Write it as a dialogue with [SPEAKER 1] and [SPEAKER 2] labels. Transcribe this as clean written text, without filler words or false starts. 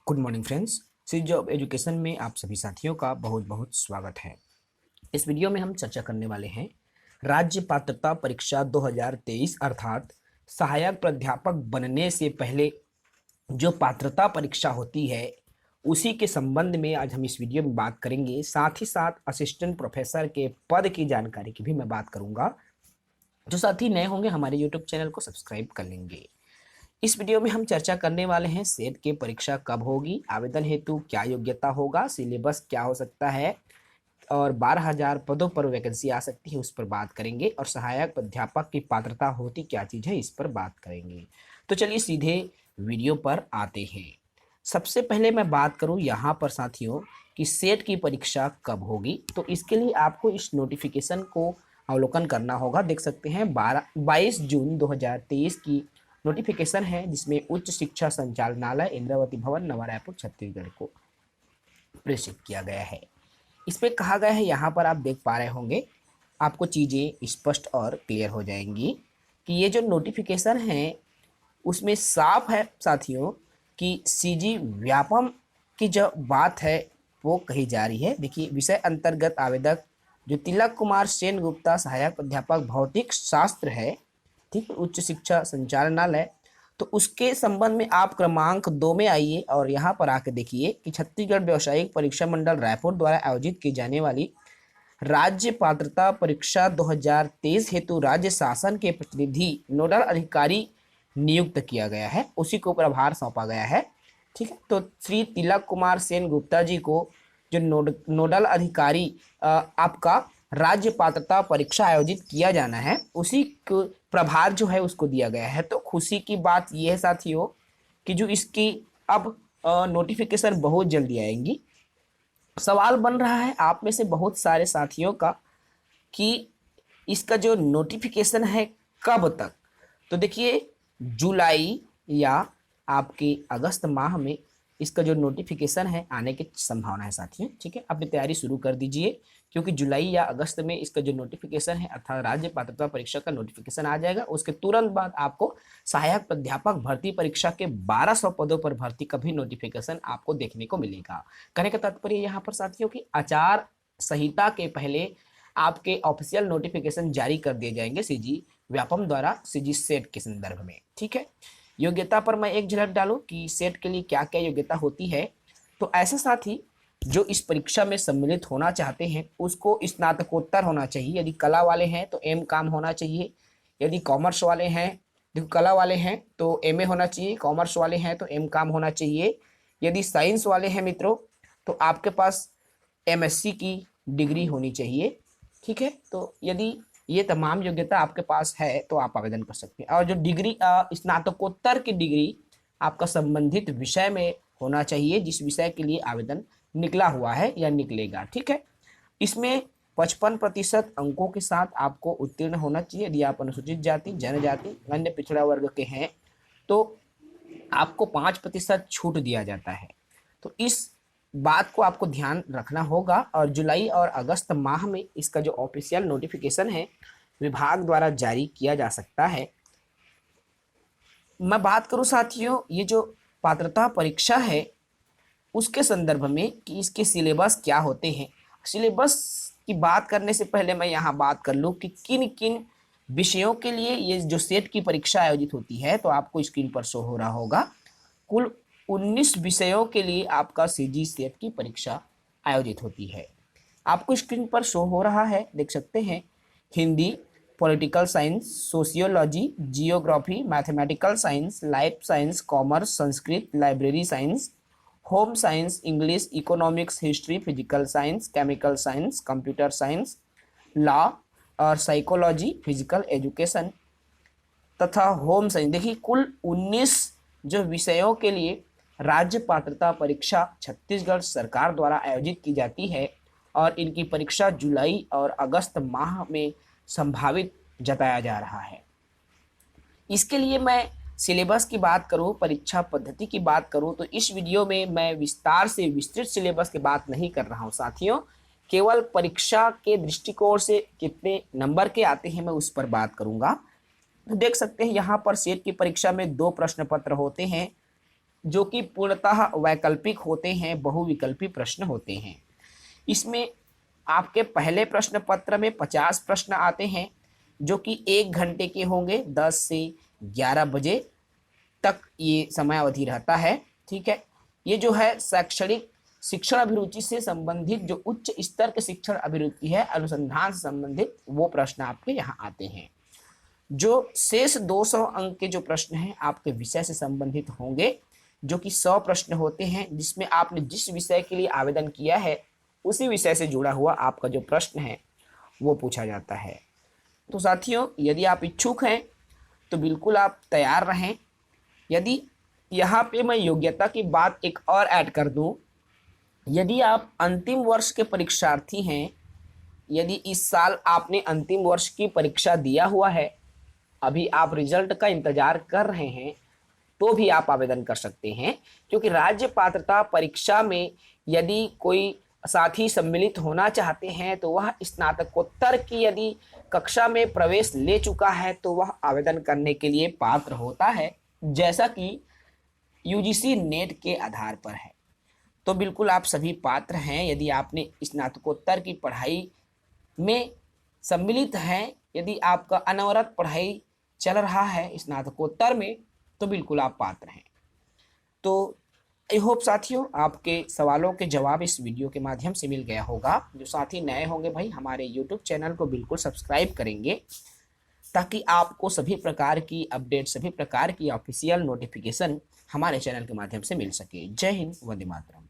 [SPEAKER 1] Good morning friends. C job education में आप सभी साथियों का बहुत बहुत स्वागत है। इस वीडियो में हम चर्चा करने वाले हैं राज्य पात्रता परीक्षा 2023 अर्थात सहायक प्राध्यापक बनने से पहले जो पात्रता परीक्षा होती है उसी के संबंध में आज हम इस वीडियो में बात करेंगे। साथ ही साथ असिस्टेंट प्रोफेसर के पद की जानकारी की भी मैं बात करूंगा। जो साथी नए होंगे हमारे यूट्यूब चैनल को सब्सक्राइब कर लेंगे। इस वीडियो में हम चर्चा करने वाले हैं सेट की परीक्षा कब होगी, आवेदन हेतु क्या योग्यता होगा, सिलेबस क्या हो सकता है और 12,000 पदों पर वैकेंसी आ सकती है उस पर बात करेंगे और सहायक प्राध्यापक की पात्रता होती क्या चीज़ है इस पर बात करेंगे। तो चलिए सीधे वीडियो पर आते हैं। सबसे पहले मैं बात करूं यहाँ पर साथियों कि सेट की परीक्षा कब होगी, तो इसके लिए आपको इस नोटिफिकेशन को अवलोकन करना होगा। देख सकते हैं 22 जून 2023 की नोटिफिकेशन है जिसमें उच्च शिक्षा संचालनालय इंद्रावती भवन नवा रायपुर छत्तीसगढ़ को प्रेषित किया गया है। इसमें कहा गया है, यहाँ पर आप देख पा रहे होंगे, आपको चीज़ें स्पष्ट और क्लियर हो जाएंगी कि ये जो नोटिफिकेशन है उसमें साफ है साथियों कि सीजी व्यापम की जो बात है वो कही जा रही है। देखिए विषय अंतर्गत आवेदक जो तिलक कुमार सेन गुप्ता सहायक प्राध्यापक भौतिक शास्त्र है, ठीक है, उच्च शिक्षा संचालनालय, तो उसके संबंध में आप क्रमांक 2 में आइए और यहाँ पर आके देखिए कि छत्तीसगढ़ व्यावसायिक परीक्षा मंडल रायपुर द्वारा आयोजित की जाने वाली राज्य पात्रता परीक्षा 2023 हेतु राज्य शासन के प्रतिनिधि नोडल अधिकारी नियुक्त किया गया है, उसी को प्रभार सौंपा गया है। ठीक है, तो श्री तिलक कुमार सेन गुप्ता जी को जो नोडल अधिकारी आपका राज्य पात्रता परीक्षा आयोजित किया जाना है उसी को प्रभार जो है उसको दिया गया है। तो खुशी की बात यह है साथियों कि जो इसकी अब नोटिफिकेशन बहुत जल्दी आएंगी। सवाल बन रहा है आप में से बहुत सारे साथियों का कि इसका जो नोटिफिकेशन है कब तक, तो देखिए जुलाई या आपके अगस्त माह में इसका जो नोटिफिकेशन है आने की संभावना है साथियों। ठीक है, अपनी तैयारी शुरू कर दीजिए क्योंकि जुलाई या अगस्त में इसका जो नोटिफिकेशन है अर्थात राज्य पात्रता परीक्षा का नोटिफिकेशन आ जाएगा। उसके तुरंत बाद आपको सहायक प्राध्यापक भर्ती परीक्षा के 1200 पदों पर भर्ती का भी नोटिफिकेशन आपको देखने को मिलेगा। कहने का तात्पर्य यहाँ पर साथियों की आचार संहिता के पहले आपके ऑफिशियल नोटिफिकेशन जारी कर दिए जाएंगे सीजी व्यापम द्वारा सीजी सेट के संदर्भ में। ठीक है, योग्यता पर मैं एक झलक डालूं कि सेट के लिए क्या क्या योग्यता होती है। तो ऐसे साथी जो इस परीक्षा में सम्मिलित होना चाहते हैं उसको स्नातकोत्तर होना चाहिए। यदि कला वाले हैं तो एम काम होना चाहिए, यदि कॉमर्स वाले हैं, देखो कला वाले हैं तो एमए होना चाहिए, कॉमर्स वाले हैं तो एम काम होना चाहिए, यदि साइंस वाले हैं मित्रों तो आपके पास एमएससी की डिग्री होनी चाहिए। ठीक है, तो यदि ये तमाम योग्यता आपके पास है तो आप आवेदन कर सकते हैं। और जो डिग्री स्नातकोत्तर की डिग्री आपका संबंधित विषय में होना चाहिए जिस विषय के लिए आवेदन निकला हुआ है या निकलेगा। ठीक है, इसमें 55% अंकों के साथ आपको उत्तीर्ण होना चाहिए। यदि आप अनुसूचित जाति, जनजाति, अन्य पिछड़ा वर्ग के हैं तो आपको 5% छूट दिया जाता है। तो इस बात को आपको ध्यान रखना होगा और जुलाई और अगस्त माह में इसका जो ऑफिशियल नोटिफिकेशन है विभाग द्वारा जारी किया जा सकता है। मैं बात करूं साथियों ये जो पात्रता परीक्षा है उसके संदर्भ में कि इसके सिलेबस क्या होते हैं। सिलेबस की बात करने से पहले मैं यहाँ बात कर लूँ कि किन किन विषयों के लिए ये जो सेट की परीक्षा आयोजित होती है। तो आपको स्क्रीन पर शो हो रहा होगा कुल 19 विषयों के लिए आपका सीजी सेट की परीक्षा आयोजित होती है। आपको स्क्रीन पर शो हो रहा है, देख सकते हैं, Hindi, political science, sociology, geography, mathematical science, life science, commerce, Sanskrit, library science, home science, English, economics, history, physical science, chemical science, computer science, law और साइकोलॉजी, फिजिकल एजुकेशन तथा होम साइंस। देखिए कुल 19 जो विषयों के लिए राज्य पात्रता परीक्षा छत्तीसगढ़ सरकार द्वारा आयोजित की जाती है और इनकी परीक्षा जुलाई और अगस्त माह में संभावित जताया जा रहा है। इसके लिए मैं सिलेबस की बात करूं, परीक्षा पद्धति की बात करूं तो इस वीडियो में मैं विस्तार से विस्तृत सिलेबस की बात नहीं कर रहा हूं साथियों। केवल परीक्षा के दृष्टिकोण से कितने नंबर के आते हैं मैं उस पर बात करूंगा। तो देख सकते हैं यहाँ पर सेट की परीक्षा में 2 प्रश्न पत्र होते हैं जो कि पूर्णतः वैकल्पिक होते हैं, बहुविकल्पी प्रश्न होते हैं। इसमें आपके पहले प्रश्न पत्र में 50 प्रश्न आते हैं जो कि 1 घंटे के होंगे, 10 से 11 बजे तक ये समयावधि रहता है। ठीक है, ये जो है शैक्षणिक शिक्षण अभिरुचि से संबंधित, जो उच्च स्तर के शिक्षण अभिरुचि है, अनुसंधान से संबंधित, वो प्रश्न आपके यहाँ आते हैं। जो शेष 200 अंक के जो प्रश्न हैं आपके विषय से संबंधित होंगे, जो कि 100 प्रश्न होते हैं, जिसमें आपने जिस विषय के लिए आवेदन किया है उसी विषय से जुड़ा हुआ आपका जो प्रश्न है वो पूछा जाता है। तो साथियों, यदि आप इच्छुक हैं तो बिल्कुल आप तैयार रहें। यदि यहाँ पे मैं योग्यता की बात एक और ऐड कर दूं, यदि आप अंतिम वर्ष के परीक्षार्थी हैं, यदि इस साल आपने अंतिम वर्ष की परीक्षा दिया हुआ है, अभी आप रिजल्ट का इंतजार कर रहे हैं, तो भी आप आवेदन कर सकते हैं। क्योंकि राज्य पात्रता परीक्षा में यदि कोई साथी सम्मिलित होना चाहते हैं तो वह स्नातकोत्तर की यदि कक्षा में प्रवेश ले चुका है तो वह आवेदन करने के लिए पात्र होता है, जैसा कि यूजीसी नेट के आधार पर है। तो बिल्कुल आप सभी पात्र हैं। यदि आपने स्नातकोत्तर की पढ़ाई में सम्मिलित हैं, यदि आपका अनवरत पढ़ाई चल रहा है स्नातकोत्तर में, तो बिल्कुल आप पात्र हैं। तो आई होप साथियों आपके सवालों के जवाब इस वीडियो के माध्यम से मिल गया होगा। जो साथी नए होंगे भाई, हमारे यूट्यूब चैनल को बिल्कुल सब्सक्राइब करेंगे ताकि आपको सभी प्रकार की अपडेट, सभी प्रकार की ऑफिशियल नोटिफिकेशन हमारे चैनल के माध्यम से मिल सके। जय हिंद, वंदे मातरम।